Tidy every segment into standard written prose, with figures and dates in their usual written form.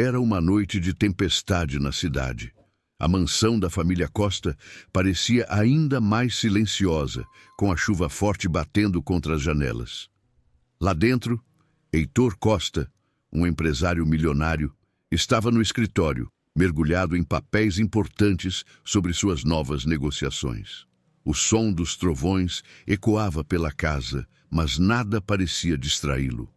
Era uma noite de tempestade na cidade. A mansão da família Costa parecia ainda mais silenciosa, com a chuva forte batendo contra as janelas. Lá dentro, Heitor Costa, um empresário milionário, estava no escritório, mergulhado em papéis importantes sobre suas novas negociações. O som dos trovões ecoava pela casa, mas nada parecia distraí-lo.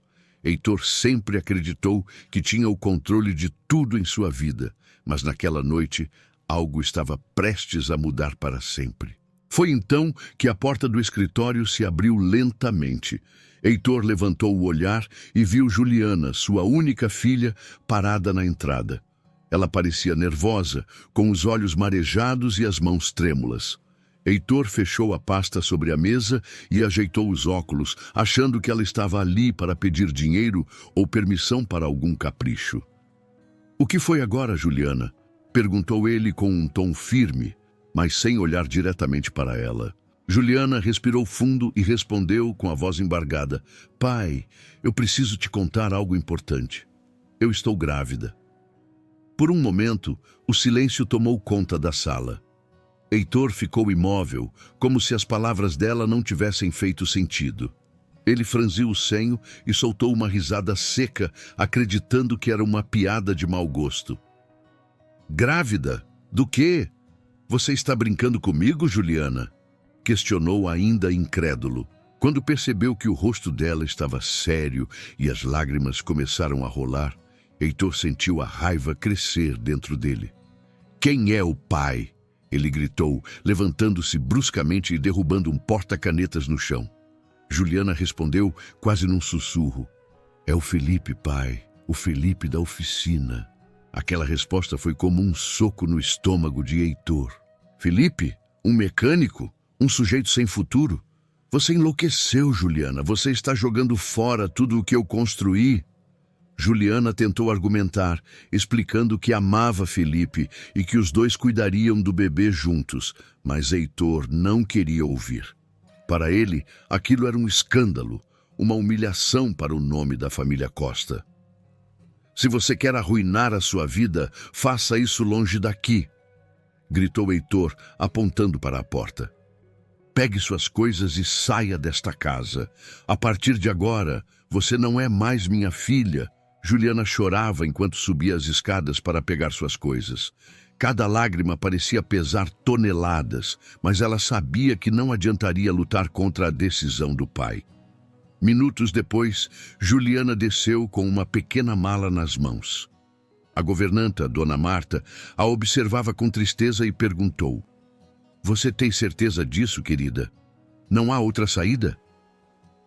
Heitor sempre acreditou que tinha o controle de tudo em sua vida, mas naquela noite algo estava prestes a mudar para sempre. Foi então que a porta do escritório se abriu lentamente. Heitor levantou o olhar e viu Juliana, sua única filha, parada na entrada. Ela parecia nervosa, com os olhos marejados e as mãos trêmulas. Heitor fechou a pasta sobre a mesa e ajeitou os óculos, achando que ela estava ali para pedir dinheiro ou permissão para algum capricho. "O que foi agora, Juliana?" perguntou ele com um tom firme, mas sem olhar diretamente para ela. Juliana respirou fundo e respondeu com a voz embargada: "Pai, eu preciso te contar algo importante. Eu estou grávida." Por um momento, o silêncio tomou conta da sala. Heitor ficou imóvel, como se as palavras dela não tivessem feito sentido. Ele franziu o senho e soltou uma risada seca, acreditando que era uma piada de mau gosto. "Grávida? Do quê? Você está brincando comigo, Juliana?" questionou ainda incrédulo. Quando percebeu que o rosto dela estava sério e as lágrimas começaram a rolar, Heitor sentiu a raiva crescer dentro dele. "Quem é o pai?" ele gritou, levantando-se bruscamente e derrubando um porta-canetas no chão. Juliana respondeu quase num sussurro: "É o Felipe, pai, o Felipe da oficina." Aquela resposta foi como um soco no estômago de Heitor. "Felipe? Um mecânico? Um sujeito sem futuro? Você enlouqueceu, Juliana. Você está jogando fora tudo o que eu construí." Juliana tentou argumentar, explicando que amava Felipe e que os dois cuidariam do bebê juntos, mas Heitor não queria ouvir. Para ele, aquilo era um escândalo, uma humilhação para o nome da família Costa. "Se você quer arruinar a sua vida, faça isso longe daqui", gritou Heitor, apontando para a porta. "Pegue suas coisas e saia desta casa. A partir de agora, você não é mais minha filha." Juliana chorava enquanto subia as escadas para pegar suas coisas. Cada lágrima parecia pesar toneladas, mas ela sabia que não adiantaria lutar contra a decisão do pai. Minutos depois, Juliana desceu com uma pequena mala nas mãos. A governanta, Dona Marta, a observava com tristeza e perguntou: "Você tem certeza disso, querida? Não há outra saída?"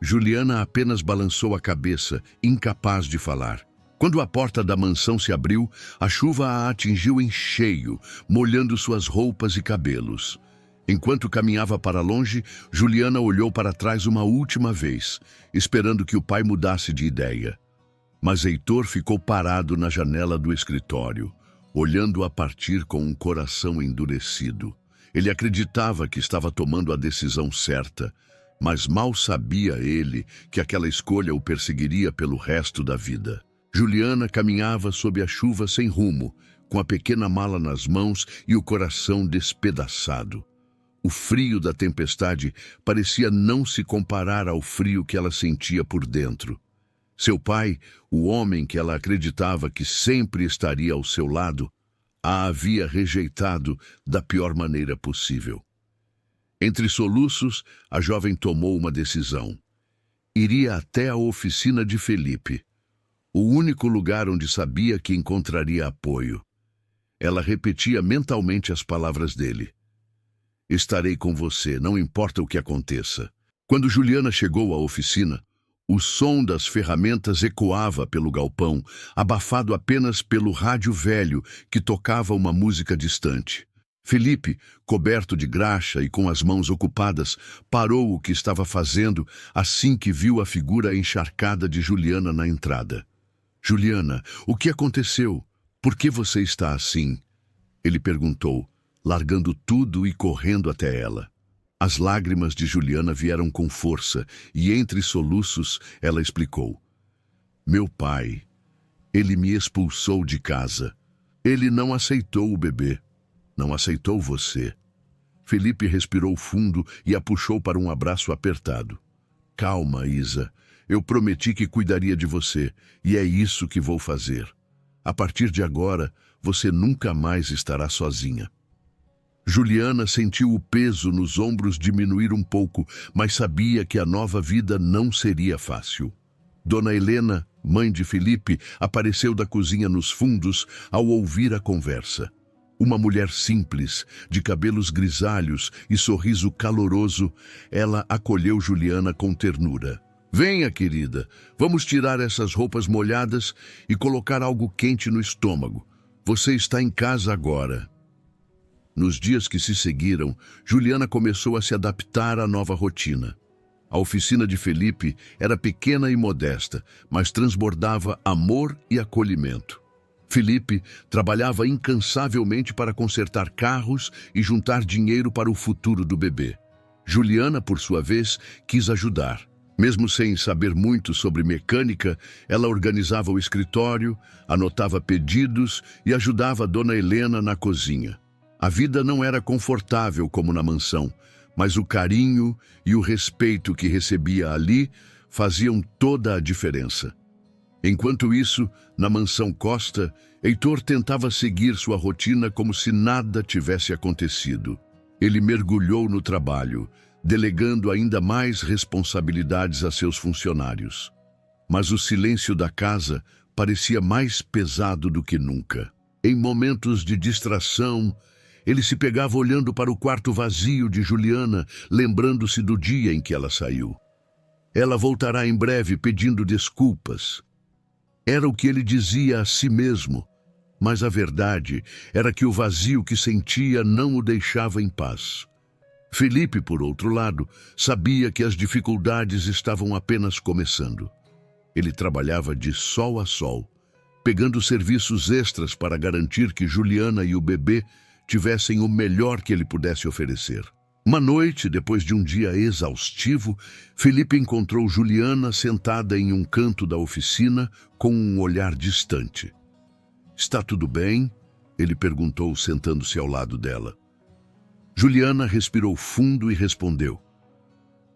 Juliana apenas balançou a cabeça, incapaz de falar. Quando a porta da mansão se abriu, a chuva a atingiu em cheio, molhando suas roupas e cabelos. Enquanto caminhava para longe, Juliana olhou para trás uma última vez, esperando que o pai mudasse de ideia. Mas Heitor ficou parado na janela do escritório, olhando-a partir com um coração endurecido. Ele acreditava que estava tomando a decisão certa, mas mal sabia ele que aquela escolha o perseguiria pelo resto da vida. Juliana caminhava sob a chuva sem rumo, com a pequena mala nas mãos e o coração despedaçado. O frio da tempestade parecia não se comparar ao frio que ela sentia por dentro. Seu pai, o homem que ela acreditava que sempre estaria ao seu lado, a havia rejeitado da pior maneira possível. Entre soluços, a jovem tomou uma decisão. Iria até a oficina de Felipe, o único lugar onde sabia que encontraria apoio. Ela repetia mentalmente as palavras dele: "Estarei com você, não importa o que aconteça." Quando Juliana chegou à oficina, o som das ferramentas ecoava pelo galpão, abafado apenas pelo rádio velho que tocava uma música distante. Felipe, coberto de graxa e com as mãos ocupadas, parou o que estava fazendo assim que viu a figura encharcada de Juliana na entrada. "Juliana, o que aconteceu? Por que você está assim?" ele perguntou, largando tudo e correndo até ela. As lágrimas de Juliana vieram com força e, entre soluços, ela explicou: "Meu pai, Ele me expulsou de casa. Ele não aceitou o bebê. Não aceitou você. Felipe respirou fundo e a puxou para um abraço apertado. Calma, Isa. Eu prometi que cuidaria de você, e é isso que vou fazer. A partir de agora, você nunca mais estará sozinha. Juliana sentiu o peso nos ombros diminuir um pouco, mas sabia que a nova vida não seria fácil. Dona Helena, mãe de Felipe, apareceu da cozinha nos fundos ao ouvir a conversa. Uma mulher simples, de cabelos grisalhos e sorriso caloroso, ela acolheu Juliana com ternura. Venha, querida, vamos tirar essas roupas molhadas e colocar algo quente no estômago. Você está em casa agora. Nos dias que se seguiram, Juliana começou a se adaptar à nova rotina. A oficina de Felipe era pequena e modesta, mas transbordava amor e acolhimento. Felipe trabalhava incansavelmente para consertar carros e juntar dinheiro para o futuro do bebê. Juliana, por sua vez, quis ajudar. Mesmo sem saber muito sobre mecânica, ela organizava o escritório, anotava pedidos e ajudava a Dona Helena na cozinha. A vida não era confortável como na mansão, mas o carinho e o respeito que recebia ali faziam toda a diferença. Enquanto isso, na mansão Costa, Heitor tentava seguir sua rotina como se nada tivesse acontecido. Ele mergulhou no trabalho, delegando ainda mais responsabilidades a seus funcionários. Mas o silêncio da casa parecia mais pesado do que nunca. Em momentos de distração, ele se pegava olhando para o quarto vazio de Juliana, lembrando-se do dia em que ela saiu. Ela voltará em breve pedindo desculpas. Era o que ele dizia a si mesmo, mas a verdade era que o vazio que sentia não o deixava em paz. Felipe, por outro lado, sabia que as dificuldades estavam apenas começando. Ele trabalhava de sol a sol, pegando serviços extras para garantir que Juliana e o bebê tivessem o melhor que ele pudesse oferecer. Uma noite, depois de um dia exaustivo, Felipe encontrou Juliana sentada em um canto da oficina com um olhar distante. "Está tudo bem?" ele perguntou, sentando-se ao lado dela. Juliana respirou fundo e respondeu: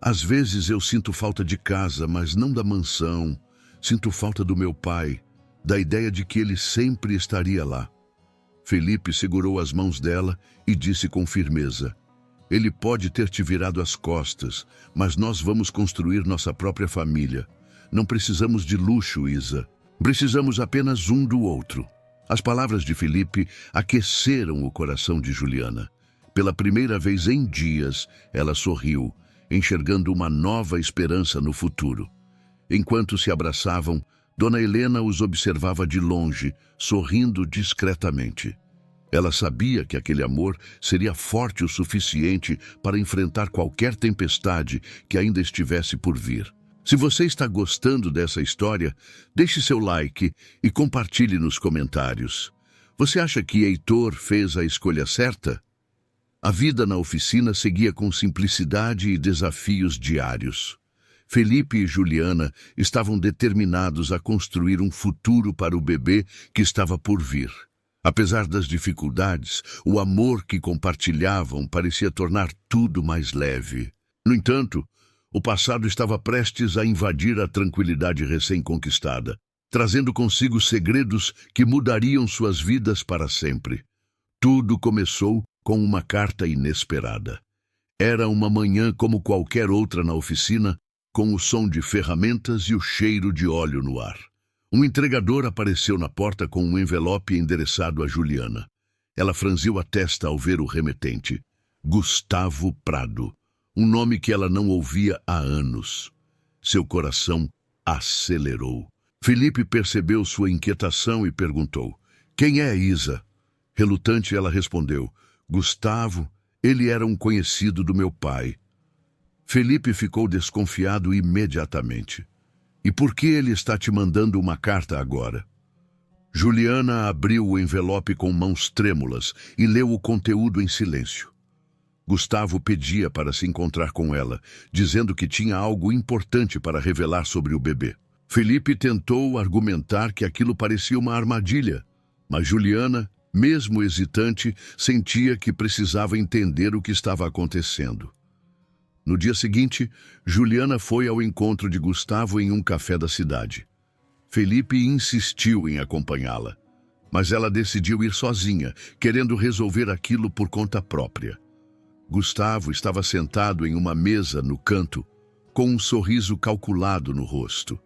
"Às vezes eu sinto falta de casa, mas não da mansão. Sinto falta do meu pai, da ideia de que ele sempre estaria lá." Felipe segurou as mãos dela e disse com firmeza: "Ele pode ter te virado as costas, mas nós vamos construir nossa própria família. Não precisamos de luxo, Isa. Precisamos apenas um do outro." As palavras de Felipe aqueceram o coração de Juliana. Pela primeira vez em dias, ela sorriu, enxergando uma nova esperança no futuro. Enquanto se abraçavam, Dona Helena os observava de longe, sorrindo discretamente. Ela sabia que aquele amor seria forte o suficiente para enfrentar qualquer tempestade que ainda estivesse por vir. Se você está gostando dessa história, deixe seu like e compartilhe nos comentários. Você acha que Heitor fez a escolha certa? A vida na oficina seguia com simplicidade e desafios diários. Felipe e Juliana estavam determinados a construir um futuro para o bebê que estava por vir. Apesar das dificuldades, o amor que compartilhavam parecia tornar tudo mais leve. No entanto, o passado estava prestes a invadir a tranquilidade recém-conquistada, trazendo consigo segredos que mudariam suas vidas para sempre. Tudo começou com uma carta inesperada. Era uma manhã como qualquer outra na oficina, com o som de ferramentas e o cheiro de óleo no ar. Um entregador apareceu na porta com um envelope endereçado a Juliana. Ela franziu a testa ao ver o remetente. Gustavo Prado, um nome que ela não ouvia há anos. Seu coração acelerou. Felipe percebeu sua inquietação e perguntou: "Quem é Isa?" Relutante, ela respondeu: "Gustavo, ele era um conhecido do meu pai." Felipe ficou desconfiado imediatamente. "E por que ele está te mandando uma carta agora?" Juliana abriu o envelope com mãos trêmulas e leu o conteúdo em silêncio. Gustavo pedia para se encontrar com ela, dizendo que tinha algo importante para revelar sobre o bebê. Felipe tentou argumentar que aquilo parecia uma armadilha, mas Juliana, mesmo hesitante, sentia que precisava entender o que estava acontecendo. No dia seguinte, Juliana foi ao encontro de Gustavo em um café da cidade. Felipe insistiu em acompanhá-la, mas ela decidiu ir sozinha, querendo resolver aquilo por conta própria. Gustavo estava sentado em uma mesa no canto, com um sorriso calculado no rosto.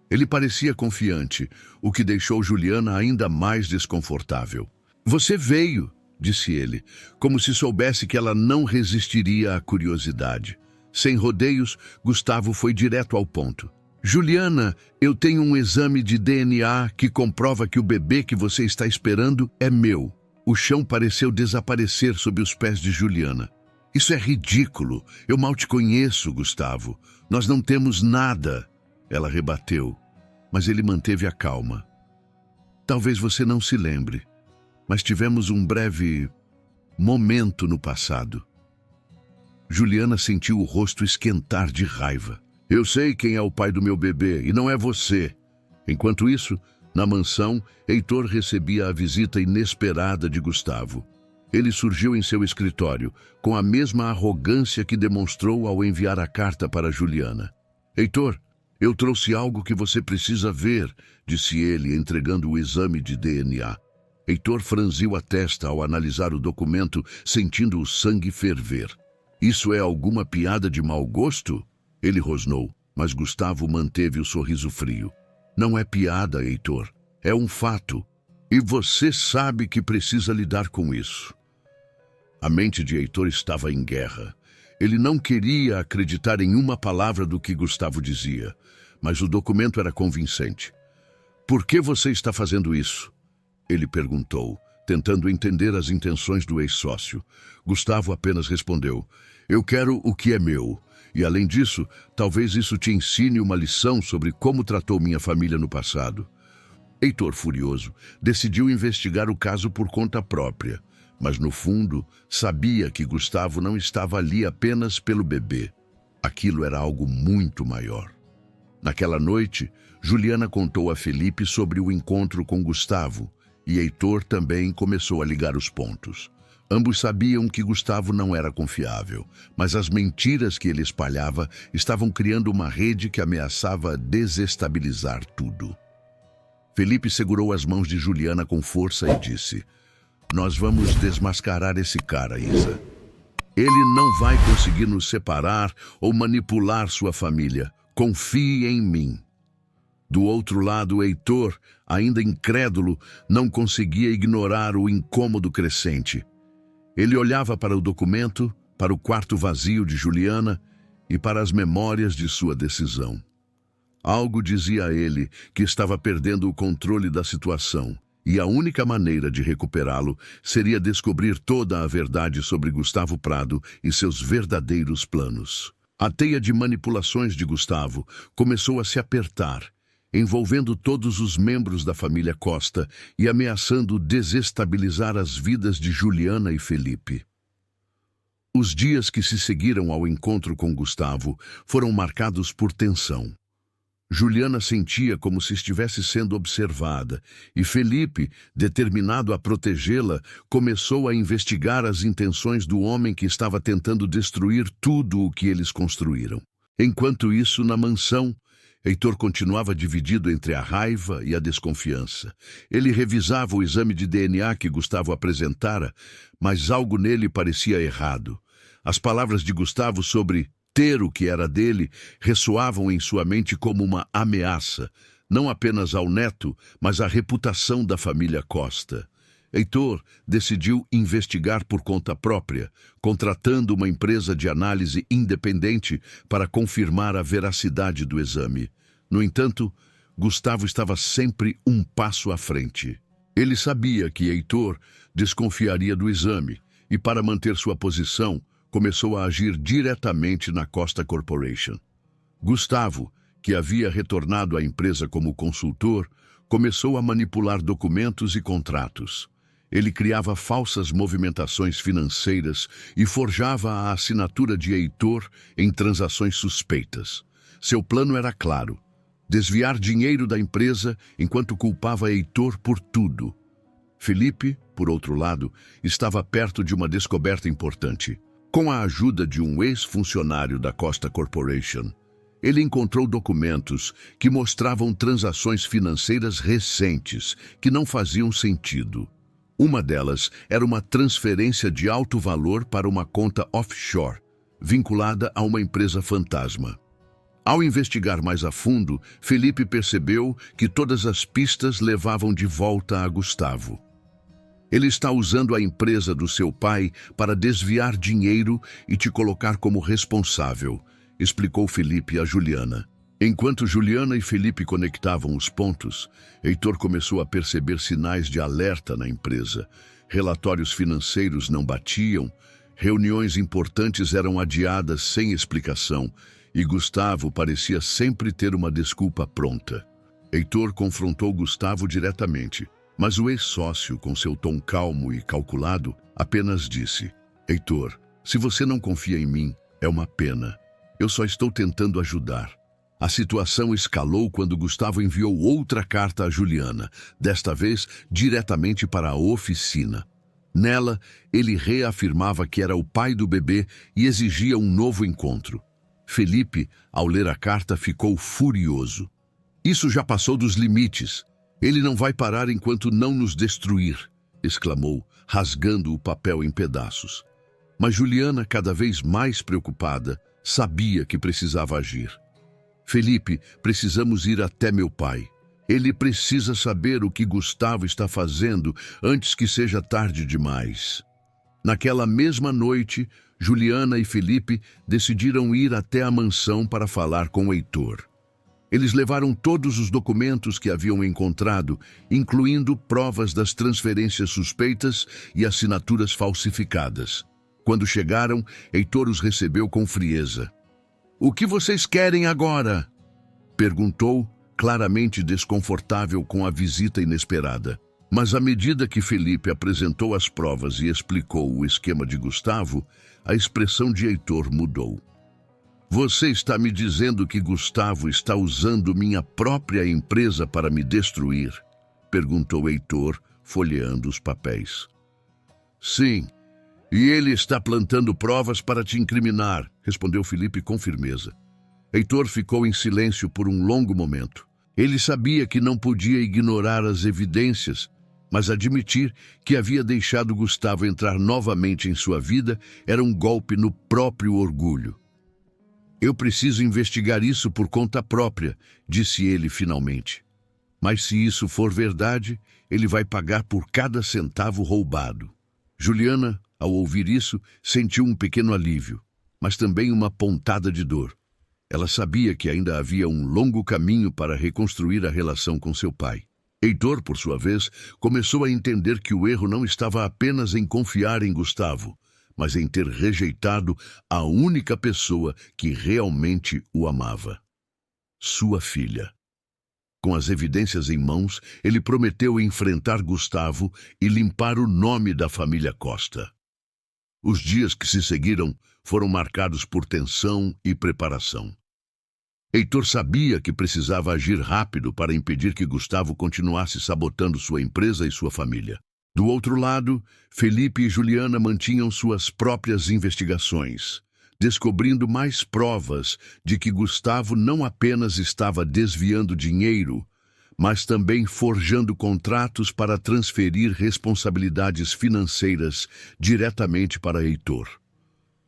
Ele parecia confiante, o que deixou Juliana ainda mais desconfortável. "Você veio", disse ele, como se soubesse que ela não resistiria à curiosidade. Sem rodeios, Gustavo foi direto ao ponto. "Juliana, eu tenho um exame de DNA que comprova que o bebê que você está esperando é meu." O chão pareceu desaparecer sob os pés de Juliana. "Isso é ridículo. Eu mal te conheço, Gustavo. Nós não temos nada." Ela rebateu, mas ele manteve a calma. "Talvez você não se lembre, mas tivemos um breve momento no passado." Juliana sentiu o rosto esquentar de raiva. "Eu sei quem é o pai do meu bebê e não é você." Enquanto isso, na mansão, Heitor recebia a visita inesperada de Gustavo. Ele surgiu em seu escritório, com a mesma arrogância que demonstrou ao enviar a carta para Juliana. "Heitor, eu trouxe algo que você precisa ver", disse ele, entregando o exame de DNA. Heitor franziu a testa ao analisar o documento, sentindo o sangue ferver. "Isso é alguma piada de mau gosto?" Ele rosnou, mas Gustavo manteve o sorriso frio. "Não é piada, Heitor. É um fato. E você sabe que precisa lidar com isso." A mente de Heitor estava em guerra. Ele não queria acreditar em uma palavra do que Gustavo dizia, mas o documento era convincente. "Por que você está fazendo isso?" ele perguntou, tentando entender as intenções do ex-sócio. Gustavo apenas respondeu: "Eu quero o que é meu. E além disso, talvez isso te ensine uma lição sobre como tratou minha família no passado." Heitor, furioso, decidiu investigar o caso por conta própria, mas no fundo sabia que Gustavo não estava ali apenas pelo bebê. Aquilo era algo muito maior. Naquela noite, Juliana contou a Felipe sobre o encontro com Gustavo, e Heitor também começou a ligar os pontos. Ambos sabiam que Gustavo não era confiável, mas as mentiras que ele espalhava estavam criando uma rede que ameaçava desestabilizar tudo. Felipe segurou as mãos de Juliana com força e disse: "Nós vamos desmascarar esse cara, Isa. Ele não vai conseguir nos separar ou manipular sua família. Confie em mim." Do outro lado, Heitor, ainda incrédulo, não conseguia ignorar o incômodo crescente. Ele olhava para o documento, para o quarto vazio de Juliana e para as memórias de sua decisão. Algo dizia a ele que estava perdendo o controle da situação, e a única maneira de recuperá-lo seria descobrir toda a verdade sobre Gustavo Prado e seus verdadeiros planos. A teia de manipulações de Gustavo começou a se apertar, envolvendo todos os membros da família Costa e ameaçando desestabilizar as vidas de Juliana e Felipe. Os dias que se seguiram ao encontro com Gustavo foram marcados por tensão. Juliana sentia como se estivesse sendo observada, e Felipe, determinado a protegê-la, começou a investigar as intenções do homem que estava tentando destruir tudo o que eles construíram. Enquanto isso, na mansão, Heitor continuava dividido entre a raiva e a desconfiança. Ele revisava o exame de DNA que Gustavo apresentara, mas algo nele parecia errado. As palavras de Gustavo sobre ter o que era dele ressoavam em sua mente como uma ameaça, não apenas ao neto, mas à reputação da família Costa. Heitor decidiu investigar por conta própria, contratando uma empresa de análise independente para confirmar a veracidade do exame. No entanto, Gustavo estava sempre um passo à frente. Ele sabia que Heitor desconfiaria do exame e, para manter sua posição, começou a agir diretamente na Costa Corporation. Gustavo, que havia retornado à empresa como consultor, começou a manipular documentos e contratos. Ele criava falsas movimentações financeiras e forjava a assinatura de Heitor em transações suspeitas. Seu plano era claro: desviar dinheiro da empresa enquanto culpava Heitor por tudo. Felipe, por outro lado, estava perto de uma descoberta importante. Com a ajuda de um ex-funcionário da Costa Corporation, ele encontrou documentos que mostravam transações financeiras recentes que não faziam sentido. Uma delas era uma transferência de alto valor para uma conta offshore, vinculada a uma empresa fantasma. Ao investigar mais a fundo, Felipe percebeu que todas as pistas levavam de volta a Gustavo. Ele está usando a empresa do seu pai para desviar dinheiro e te colocar como responsável, explicou Felipe a Juliana. Enquanto Juliana e Felipe conectavam os pontos, Heitor começou a perceber sinais de alerta na empresa. Relatórios financeiros não batiam, reuniões importantes eram adiadas sem explicação e Gustavo parecia sempre ter uma desculpa pronta. Heitor confrontou Gustavo diretamente, mas o ex-sócio, com seu tom calmo e calculado, apenas disse: Heitor, se você não confia em mim, é uma pena. Eu só estou tentando ajudar. A situação escalou quando Gustavo enviou outra carta a Juliana, desta vez diretamente para a oficina. Nela, ele reafirmava que era o pai do bebê e exigia um novo encontro. Felipe, ao ler a carta, ficou furioso. Isso já passou dos limites. Ele não vai parar enquanto não nos destruir, exclamou, rasgando o papel em pedaços. Mas Juliana, cada vez mais preocupada, sabia que precisava agir. Felipe, precisamos ir até meu pai. Ele precisa saber o que Gustavo está fazendo antes que seja tarde demais. Naquela mesma noite, Juliana e Felipe decidiram ir até a mansão para falar com Heitor. Eles levaram todos os documentos que haviam encontrado, incluindo provas das transferências suspeitas e assinaturas falsificadas. Quando chegaram, Heitor os recebeu com frieza. O que vocês querem agora? Perguntou, claramente desconfortável com a visita inesperada. Mas à medida que Felipe apresentou as provas e explicou o esquema de Gustavo, a expressão de Heitor mudou. Você está me dizendo que Gustavo está usando minha própria empresa para me destruir? Perguntou Heitor, folheando os papéis. Sim. E ele está plantando provas para te incriminar, respondeu Felipe com firmeza. Heitor ficou em silêncio por um longo momento. Ele sabia que não podia ignorar as evidências, mas admitir que havia deixado Gustavo entrar novamente em sua vida era um golpe no próprio orgulho. Eu preciso investigar isso por conta própria, disse ele finalmente. Mas se isso for verdade, ele vai pagar por cada centavo roubado. Juliana, ao ouvir isso, sentiu um pequeno alívio, mas também uma pontada de dor. Ela sabia que ainda havia um longo caminho para reconstruir a relação com seu pai. Heitor, por sua vez, começou a entender que o erro não estava apenas em confiar em Gustavo, mas em ter rejeitado a única pessoa que realmente o amava. Sua filha. Com as evidências em mãos, ele prometeu enfrentar Gustavo e limpar o nome da família Costa. Os dias que se seguiram foram marcados por tensão e preparação. Heitor sabia que precisava agir rápido para impedir que Gustavo continuasse sabotando sua empresa e sua família. Do outro lado, Felipe e Juliana mantinham suas próprias investigações, descobrindo mais provas de que Gustavo não apenas estava desviando dinheiro, mas também forjando contratos para transferir responsabilidades financeiras diretamente para Heitor.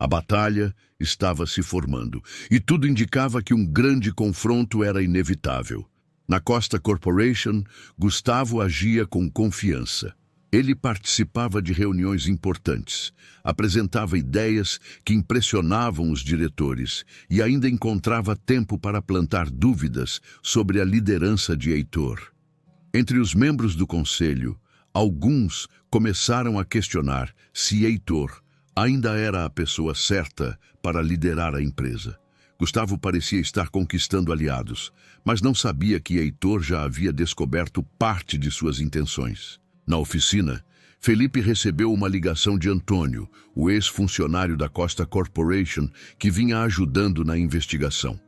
A batalha estava se formando, e tudo indicava que um grande confronto era inevitável. Na Costa Corporation, Gustavo agia com confiança. Ele participava de reuniões importantes, apresentava ideias que impressionavam os diretores e ainda encontrava tempo para plantar dúvidas sobre a liderança de Heitor. Entre os membros do conselho, alguns começaram a questionar se Heitor ainda era a pessoa certa para liderar a empresa. Gustavo parecia estar conquistando aliados, mas não sabia que Heitor já havia descoberto parte de suas intenções. Na oficina, Felipe recebeu uma ligação de Antônio, o ex-funcionário da Costa Corporation, que vinha ajudando na investigação.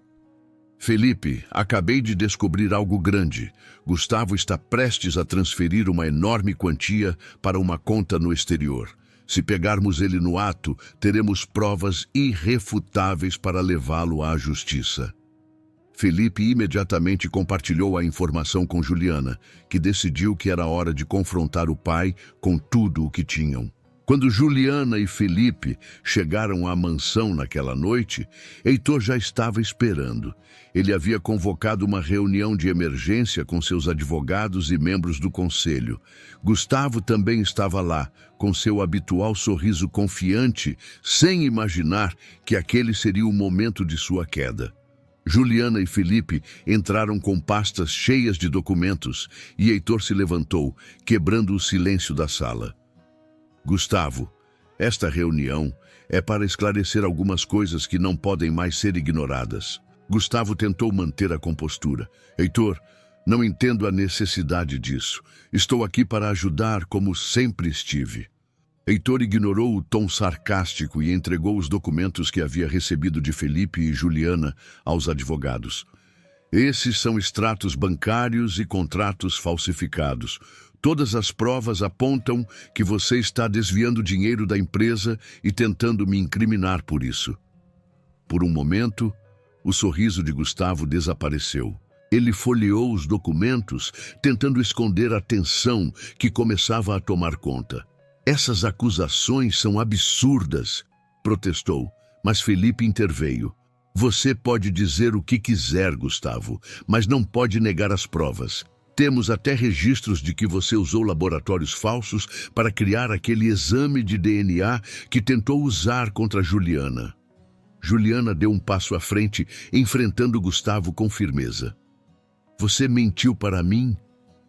Felipe, acabei de descobrir algo grande. Gustavo está prestes a transferir uma enorme quantia para uma conta no exterior. Se pegarmos ele no ato, teremos provas irrefutáveis para levá-lo à justiça. Felipe imediatamente compartilhou a informação com Juliana, que decidiu que era hora de confrontar o pai com tudo o que tinham. Quando Juliana e Felipe chegaram à mansão naquela noite, Heitor já estava esperando. Ele havia convocado uma reunião de emergência com seus advogados e membros do conselho. Gustavo também estava lá, com seu habitual sorriso confiante, sem imaginar que aquele seria o momento de sua queda. Juliana e Felipe entraram com pastas cheias de documentos e Heitor se levantou, quebrando o silêncio da sala. Gustavo, esta reunião é para esclarecer algumas coisas que não podem mais ser ignoradas. Gustavo tentou manter a compostura. Heitor, não entendo a necessidade disso. Estou aqui para ajudar como sempre estive. Heitor ignorou o tom sarcástico e entregou os documentos que havia recebido de Felipe e Juliana aos advogados. Esses são extratos bancários e contratos falsificados. Todas as provas apontam que você está desviando dinheiro da empresa e tentando me incriminar por isso. Por um momento, o sorriso de Gustavo desapareceu. Ele folheou os documentos, tentando esconder a tensão que começava a tomar conta. Essas acusações são absurdas, protestou, mas Felipe interveio. Você pode dizer o que quiser, Gustavo, mas não pode negar as provas. Temos até registros de que você usou laboratórios falsos para criar aquele exame de DNA que tentou usar contra Juliana. Juliana deu um passo à frente, enfrentando Gustavo com firmeza. Você mentiu para mim,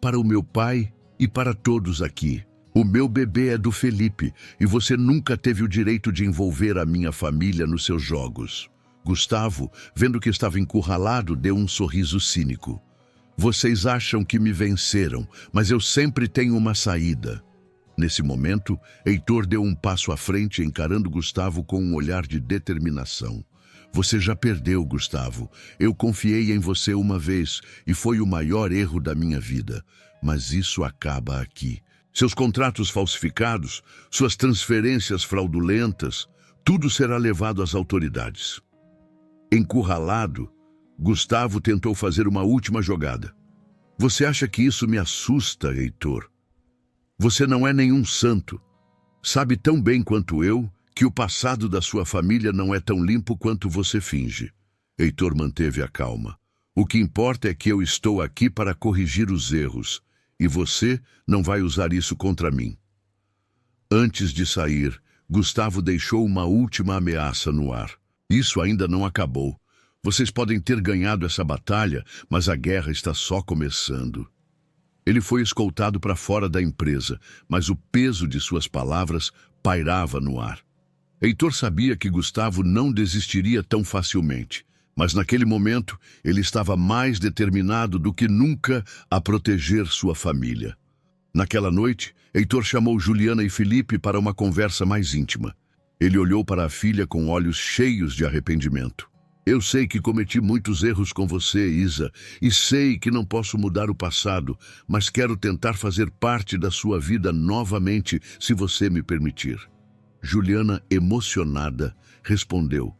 para o meu pai e para todos aqui. O meu bebê é do Felipe e você nunca teve o direito de envolver a minha família nos seus jogos. Gustavo, vendo que estava encurralado, deu um sorriso cínico. Vocês acham que me venceram, mas eu sempre tenho uma saída. Nesse momento, Heitor deu um passo à frente, encarando Gustavo com um olhar de determinação. Você já perdeu, Gustavo. Eu confiei em você uma vez e foi o maior erro da minha vida. Mas isso acaba aqui. Seus contratos falsificados, suas transferências fraudulentas, tudo será levado às autoridades. Encurralado, Gustavo tentou fazer uma última jogada. Você acha que isso me assusta, Heitor? Você não é nenhum santo. Sabe tão bem quanto eu que o passado da sua família não é tão limpo quanto você finge. Heitor manteve a calma. O que importa é que eu estou aqui para corrigir os erros, e você não vai usar isso contra mim. Antes de sair, Gustavo deixou uma última ameaça no ar. Isso ainda não acabou. Vocês podem ter ganhado essa batalha, mas a guerra está só começando. Ele foi escoltado para fora da empresa, mas o peso de suas palavras pairava no ar. Heitor sabia que Gustavo não desistiria tão facilmente, mas naquele momento ele estava mais determinado do que nunca a proteger sua família. Naquela noite, Heitor chamou Juliana e Felipe para uma conversa mais íntima. Ele olhou para a filha com olhos cheios de arrependimento. Eu sei que cometi muitos erros com você, Isa, e sei que não posso mudar o passado, mas quero tentar fazer parte da sua vida novamente, se você me permitir. Juliana, emocionada, respondeu: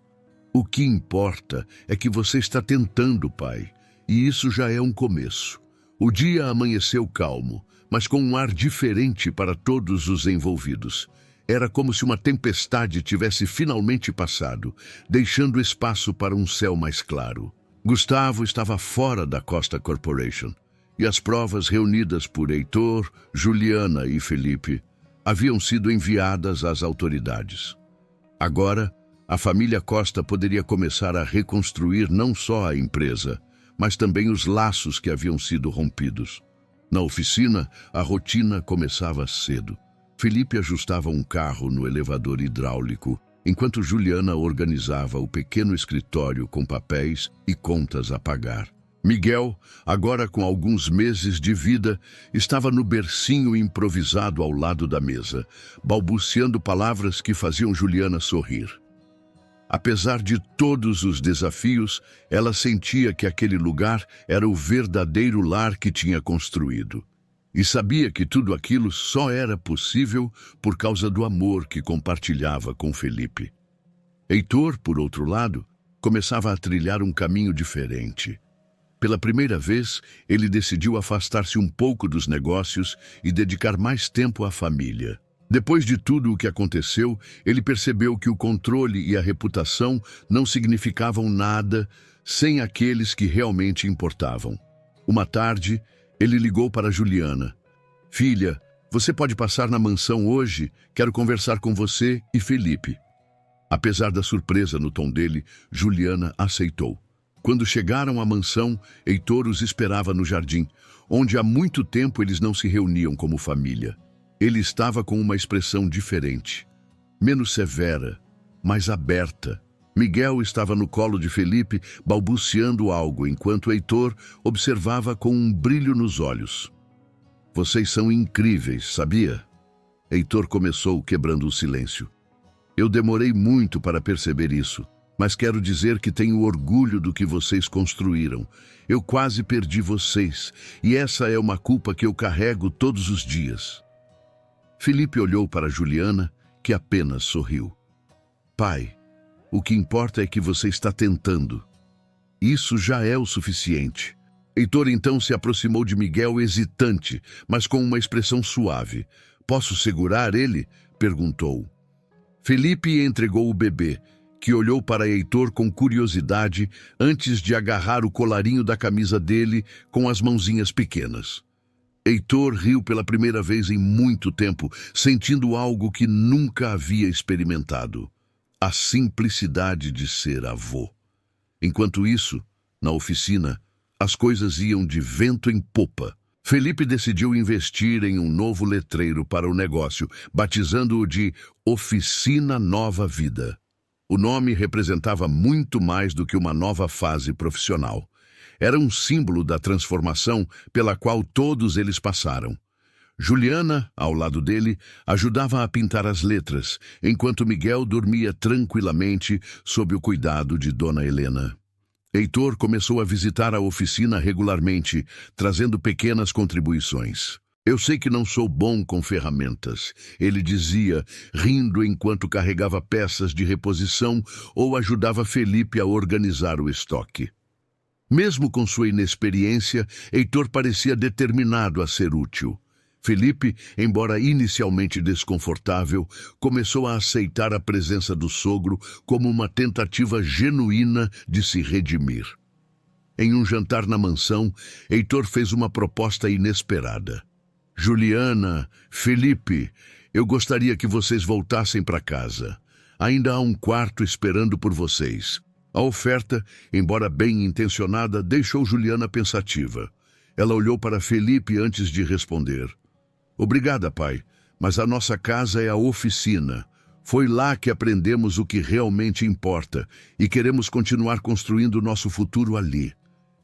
O que importa é que você está tentando, pai, e isso já é um começo. O dia amanheceu calmo, mas com um ar diferente para todos os envolvidos. Era como se uma tempestade tivesse finalmente passado, deixando espaço para um céu mais claro. Gustavo estava fora da Costa Corporation, e as provas reunidas por Heitor, Juliana e Felipe haviam sido enviadas às autoridades. Agora, a família Costa poderia começar a reconstruir não só a empresa, mas também os laços que haviam sido rompidos. Na oficina, a rotina começava cedo. Felipe ajustava um carro no elevador hidráulico, enquanto Juliana organizava o pequeno escritório com papéis e contas a pagar. Miguel, agora com alguns meses de vida, estava no bercinho improvisado ao lado da mesa, balbuciando palavras que faziam Juliana sorrir. Apesar de todos os desafios, ela sentia que aquele lugar era o verdadeiro lar que tinha construído. E sabia que tudo aquilo só era possível por causa do amor que compartilhava com Felipe. Heitor, por outro lado, começava a trilhar um caminho diferente. Pela primeira vez, ele decidiu afastar-se um pouco dos negócios e dedicar mais tempo à família. Depois de tudo o que aconteceu, ele percebeu que o controle e a reputação não significavam nada sem aqueles que realmente importavam. Uma tarde, ele ligou para Juliana. Filha, você pode passar na mansão hoje? Quero conversar com você e Felipe. Apesar da surpresa no tom dele, Juliana aceitou. Quando chegaram à mansão, Heitor os esperava no jardim, onde há muito tempo eles não se reuniam como família. Ele estava com uma expressão diferente, menos severa, mais aberta. Miguel estava no colo de Felipe, balbuciando algo, enquanto Heitor observava com um brilho nos olhos. Vocês são incríveis, sabia? Heitor começou quebrando o silêncio. Eu demorei muito para perceber isso, mas quero dizer que tenho orgulho do que vocês construíram. Eu quase perdi vocês, e essa é uma culpa que eu carrego todos os dias. Felipe olhou para Juliana, que apenas sorriu. Pai, o que importa é que você está tentando. Isso já é o suficiente. Heitor então se aproximou de Miguel hesitante, mas com uma expressão suave. Posso segurar ele? Perguntou. Felipe entregou o bebê, que olhou para Heitor com curiosidade antes de agarrar o colarinho da camisa dele com as mãozinhas pequenas. Heitor riu pela primeira vez em muito tempo, sentindo algo que nunca havia experimentado. A simplicidade de ser avô. Enquanto isso, na oficina, as coisas iam de vento em popa. Felipe decidiu investir em um novo letreiro para o negócio, batizando-o de Oficina Nova Vida. O nome representava muito mais do que uma nova fase profissional. Era um símbolo da transformação pela qual todos eles passaram. Juliana, ao lado dele, ajudava a pintar as letras, enquanto Miguel dormia tranquilamente sob o cuidado de Dona Helena. Heitor começou a visitar a oficina regularmente, trazendo pequenas contribuições. Eu sei que não sou bom com ferramentas, ele dizia, rindo enquanto carregava peças de reposição ou ajudava Felipe a organizar o estoque. Mesmo com sua inexperiência, Heitor parecia determinado a ser útil. Felipe, embora inicialmente desconfortável, começou a aceitar a presença do sogro como uma tentativa genuína de se redimir. Em um jantar na mansão, Heitor fez uma proposta inesperada. Juliana, Felipe, eu gostaria que vocês voltassem para casa. Ainda há um quarto esperando por vocês. A oferta, embora bem intencionada, deixou Juliana pensativa. Ela olhou para Felipe antes de responder. Obrigada, pai, mas a nossa casa é a oficina. Foi lá que aprendemos o que realmente importa e queremos continuar construindo o nosso futuro ali.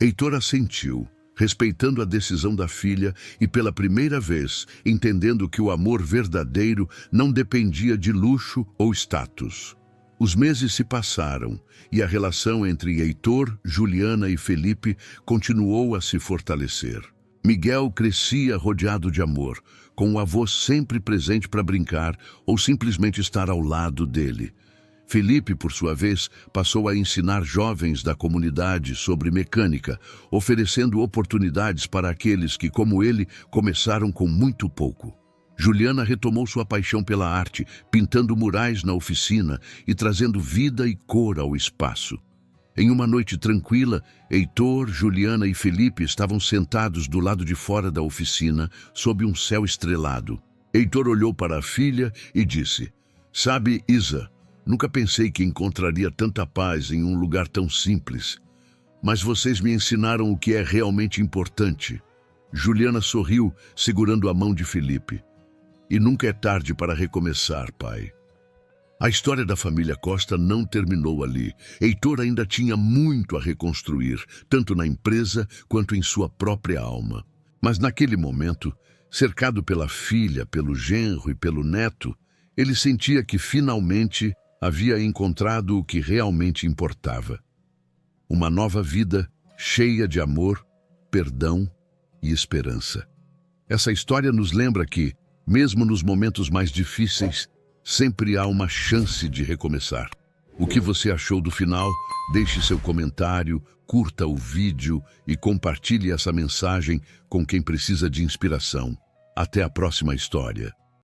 Heitor assentiu, respeitando a decisão da filha e pela primeira vez entendendo que o amor verdadeiro não dependia de luxo ou status. Os meses se passaram e a relação entre Heitor, Juliana e Felipe continuou a se fortalecer. Miguel crescia rodeado de amor, com o avô sempre presente para brincar ou simplesmente estar ao lado dele. Felipe, por sua vez, passou a ensinar jovens da comunidade sobre mecânica, oferecendo oportunidades para aqueles que, como ele, começaram com muito pouco. Juliana retomou sua paixão pela arte, pintando murais na oficina e trazendo vida e cor ao espaço. Em uma noite tranquila, Heitor, Juliana e Felipe estavam sentados do lado de fora da oficina, sob um céu estrelado. Heitor olhou para a filha e disse, Sabe, Isa, nunca pensei que encontraria tanta paz em um lugar tão simples. Mas vocês me ensinaram o que é realmente importante. Juliana sorriu, segurando a mão de Felipe. E nunca é tarde para recomeçar, pai. A história da família Costa não terminou ali. Heitor ainda tinha muito a reconstruir, tanto na empresa quanto em sua própria alma. Mas naquele momento, cercado pela filha, pelo genro e pelo neto, ele sentia que finalmente havia encontrado o que realmente importava. Uma nova vida cheia de amor, perdão e esperança. Essa história nos lembra que, mesmo nos momentos mais difíceis, sempre há uma chance de recomeçar. O que você achou do final? Deixe seu comentário, curta o vídeo e compartilhe essa mensagem com quem precisa de inspiração. Até a próxima história.